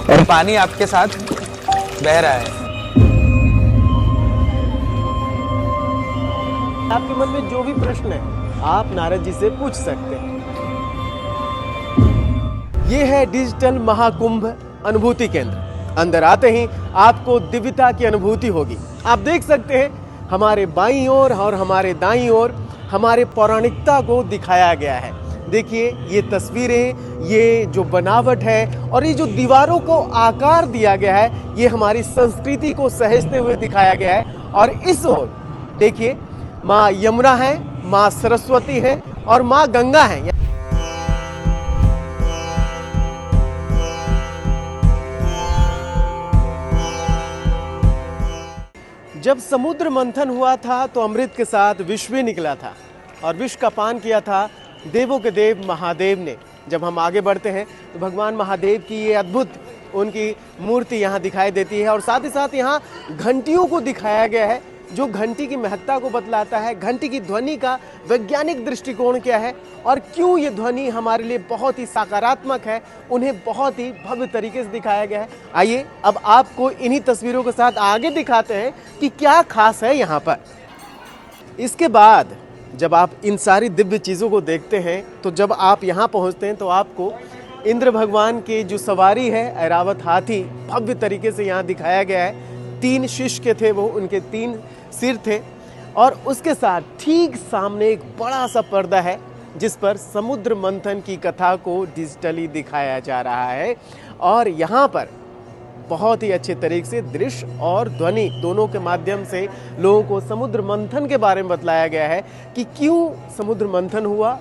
और पानी आपके साथ बह रहा है। आपके मन में जो भी प्रश्न है आप नारद जी से पूछ सकते हैं। ये है डिजिटल महाकुंभ अनुभूति केंद्र। अंदर आते ही आपको दिव्यता की अनुभूति होगी। आप देख सकते हैं हमारे बाईं ओर और हमारे दाईं ओर हमारे पौराणिकता को दिखाया गया है। देखिए ये तस्वीरें, ये जो बनावट है और ये जो दीवारों को आकार दिया गया है, ये हमारी संस्कृति को सहेजते हुए दिखाया गया है। और इस ओर देखिए माँ यमुना है, माँ सरस्वती है और माँ गंगा है। जब समुद्र मंथन हुआ था तो अमृत के साथ विष भी निकला था और विष का पान किया था देवों के देव महादेव ने। जब हम आगे बढ़ते हैं तो भगवान महादेव की ये अद्भुत उनकी मूर्ति यहाँ दिखाई देती है और साथ ही साथ यहाँ घंटियों को दिखाया गया है जो घंटी की महत्ता को बतलाता है। घंटी की ध्वनि का वैज्ञानिक दृष्टिकोण क्या है और क्यों ये ध्वनि हमारे लिए बहुत ही सकारात्मक है, उन्हें बहुत ही भव्य तरीके से दिखाया गया है। आइए अब आपको इन्हीं तस्वीरों के साथ आगे दिखाते हैं कि क्या खास है यहाँ पर। इसके बाद जब आप इन सारी दिव्य चीज़ों को देखते हैं तो जब आप यहाँ पहुँचते हैं तो आपको इंद्र भगवान की जो सवारी है ऐरावत हाथी भव्य तरीके से यहाँ दिखाया गया है। 3 शिष्य थे वो, उनके 3 सिर थे और उसके साथ ठीक सामने एक बड़ा सा पर्दा है जिस पर समुद्र मंथन की कथा को डिजिटली दिखाया जा रहा है। और यहाँ पर बहुत ही अच्छे तरीके से दृश्य और ध्वनि दोनों के माध्यम से लोगों को समुद्र मंथन के बारे में बतलाया गया है कि क्यों समुद्र मंथन हुआ,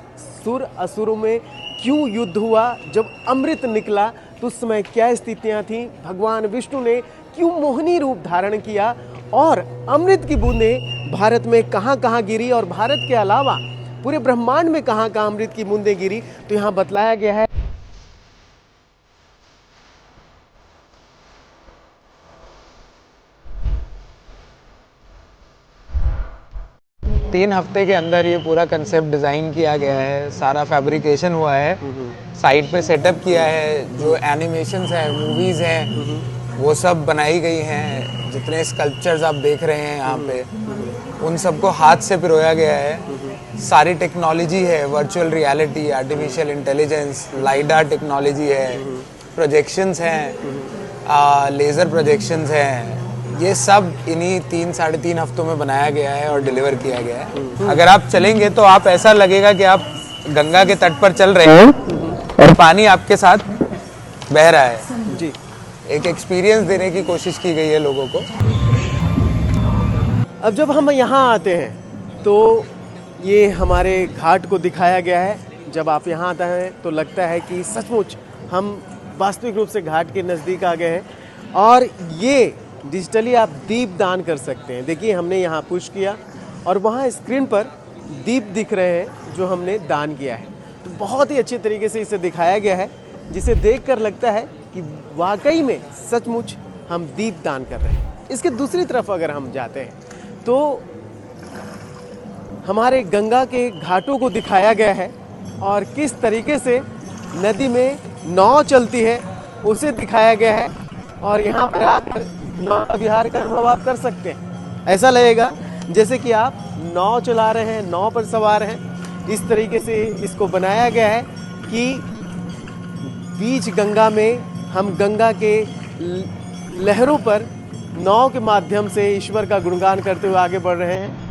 सुर असुरों में क्यों युद्ध हुआ, जब अमृत निकला तो उस समय क्या स्थितियां थीं, भगवान विष्णु ने क्यों मोहिनी रूप धारण किया और अमृत की बूंदें भारत में कहाँ कहाँ गिरी और भारत के अलावा पूरे ब्रह्मांड में कहाँ कहाँ अमृत की बूंदें गिरी, तो यहाँ बतलाया गया है। 3 हफ्ते के अंदर ये पूरा कंसेप्ट डिज़ाइन किया गया है, सारा फैब्रिकेशन हुआ है, साइड पे सेटअप किया है, जो एनिमेशंस हैं, मूवीज़ हैं, वो सब बनाई गई हैं। जितने स्कल्पचर्स आप देख रहे हैं यहाँ पे, उन सबको हाथ से पिरोया गया है। सारी टेक्नोलॉजी है, virtual reality, artificial intelligence, lidar technology है, प्रोजेक्शंस हैं, लेज़र प्रोजेक्शंस हैं। ये सब इन्हीं 3-3.5 हफ्तों में बनाया गया है और डिलीवर किया गया है। अगर आप चलेंगे तो आप ऐसा लगेगा कि आप गंगा के तट पर चल रहे हैं और पानी आपके साथ बह रहा है जी। एक एक्सपीरियंस देने की कोशिश की गई है लोगों को। अब जब हम यहाँ आते हैं तो ये हमारे घाट को दिखाया गया है। जब आप यहाँ आते हैं तो लगता है कि सचमुच हम वास्तविक रूप से घाट के नज़दीक आ गए हैं। और ये डिजिटली आप दीप दान कर सकते हैं। देखिए हमने यहाँ पुश किया और वहाँ स्क्रीन पर दीप दिख रहे हैं जो हमने दान किया है। तो बहुत ही अच्छे तरीके से इसे दिखाया गया है जिसे देखकर लगता है कि वाकई में सचमुच हम दीप दान कर रहे हैं। इसके दूसरी तरफ अगर हम जाते हैं तो हमारे गंगा के घाटों को दिखाया गया है और किस तरीके से नदी में नाव चलती है उसे दिखाया गया है। और यहाँ पर आकर नाव विहार का अनुभव आप कर सकते हैं। ऐसा लगेगा जैसे कि आप नाव चला रहे हैं, नाव पर सवार हैं। इस तरीके से इसको बनाया गया है कि बीच गंगा में हम गंगा के लहरों पर नाव के माध्यम से ईश्वर का गुणगान करते हुए आगे बढ़ रहे हैं।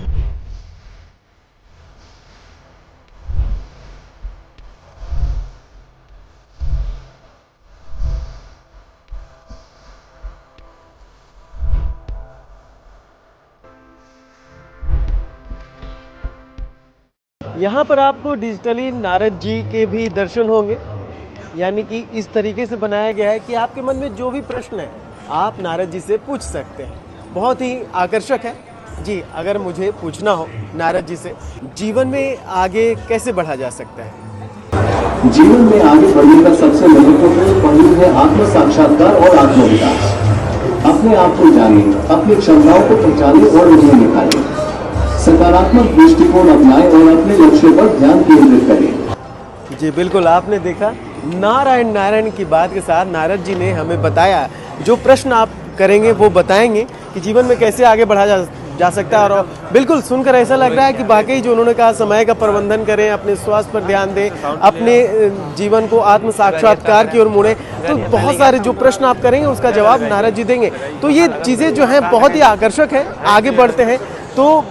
यहाँ पर आपको डिजिटली नारद जी के भी दर्शन होंगे, यानी कि इस तरीके से बनाया गया है कि आपके मन में जो भी प्रश्न है आप नारद जी से पूछ सकते हैं। बहुत ही आकर्षक है जी। अगर मुझे पूछना हो नारद जी से, जीवन में आगे कैसे बढ़ा जा सकता है? जीवन में आगे बढ़ने का सबसे महत्वपूर्ण पहलू है आत्म साक्षात्कार और आत्मविकास। अपने आप को जानें, अपनी क्षमताओं को पहचानें और उन्हें निखारें। सकारात्मक दृष्टिकोण अपनाएं और अपने लक्ष्य पर ध्यान केंद्रित करें। जी बिल्कुल, आपने देखा नारायण नारायण की बात के साथ नारद जी ने हमें बताया, जो प्रश्न आप करेंगे वो बताएंगे कि जीवन में कैसे आगे बढ़ा जा सकता है। और बिल्कुल सुनकर ऐसा लग रहा है कि वाकई जो उन्होंने कहा, समय का प्रबंधन करें, अपने स्वास्थ्य पर ध्यान दें, अपने जीवन को आत्म साक्षात्कार की ओर मोड़ें। तो बहुत सारे जो प्रश्न आप करेंगे उसका जवाब नारद जी देंगे। तो ये चीज़ें जो हैं बहुत ही आकर्षक है। आगे बढ़ते हैं तो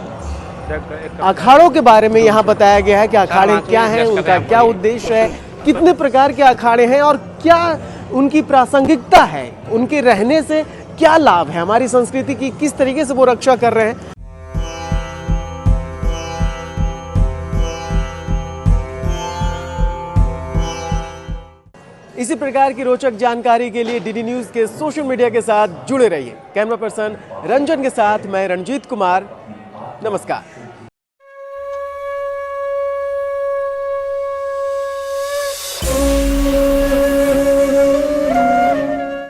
अखाड़ों के बारे में यहाँ बताया गया है कि अखाड़े क्या हैं, उनका क्या उद्देश्य है, कितने प्रकार के अखाड़े हैं और क्या उनकी प्रासंगिकता है, उनके रहने से क्या लाभ है, हमारी संस्कृति की किस तरीके से वो रक्षा कर रहे हैं। इसी प्रकार की रोचक जानकारी के लिए डीडी न्यूज के सोशल मीडिया के साथ जुड़े रहिए। कैमरा पर्सन रंजन के साथ मैं रणजीत कुमार। नमस्कार।